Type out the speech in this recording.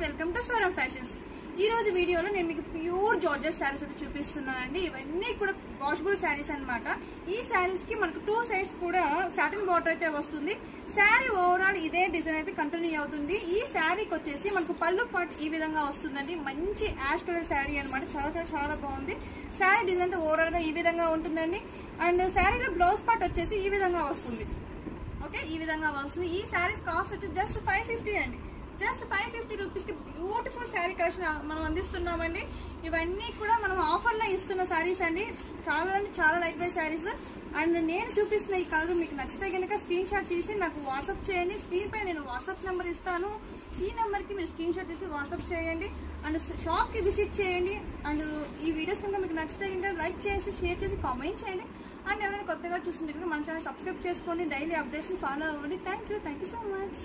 Welcome to స్వరం fashions. ఈ రోజు వీడియోలో నేను మీకు ప్యూర్ జార్జెట్ శారీస్ అయితే చూపిస్తున్నానండి. ఇవన్నీ కూడా వాషబుల్ శారీస్ అన్నమాట. ఈ శారీస్ కి మనకు 2 సైడ్స్ కూడా సాటిన్ బార్డర్ అయితే వస్తుంది. శారీ ఓవరాల్ ఇదే డిజైన్ అయితే కంటిన్యూ అవుతుంది. ఈ శారీకి వచ్చేసి మనకు పళ్ళు పార్ట్ ఈ విధంగా వస్తుందండి. మంచి యాష్ కలర్ శారీ అనమాట. చాలా చాలా బాగుంది. శారీ డిజైన్ అయితే ఓవరాల్ గా ఈ విధంగా ఉంటుందండి. అండ్ శారీలో బ్లౌజ్ పార్ట్ వచ్చేసి ఈ విధంగా వస్తుంది. ఓకే, ఈ విధంగా వస్తుంది. ఈ శారీస్ కాస్ట్ వచ్చి జస్ట్ 550 అండి. జస్ట్ 550 రూపీస్ కి బ్యూటిఫుల్ శారీ కలెక్షన్ మనం అందిస్తున్నామండి. ఇవన్నీ కూడా మనం ఆఫర్లో ఇస్తున్న శారీస్ అండి. చాలా లైట్ వెయిట్ శారీస్. అండ్ నేను చూపిస్తున్న ఈ కలర్ మీకు నచ్చితే కనుక స్క్రీన్ షాట్ తీసి నాకు వాట్సాప్ చేయండి. స్క్రీన్ పై నేను వాట్సాప్ నెంబర్ ఇస్తాను. ఈ నెంబర్కి మీరు స్క్రీన్ షాట్ తీసి వాట్సాప్ చేయండి. అండ్ షాప్కి విజిట్ చేయండి. అండ్ ఈ వీడియోస్ కనుక మీకు నచ్చితే కనుక లైక్ చేసి షేర్ చేసి కామెంట్ చేయండి. అండ్ ఎవరైనా కొత్తగా చూస్తుంటే కనుక మన ఛానల్ సబ్స్క్రైబ్ చేసుకోండి. డైలీ అప్డేట్స్ ఫాలో అవ్వండి. Thank you so much.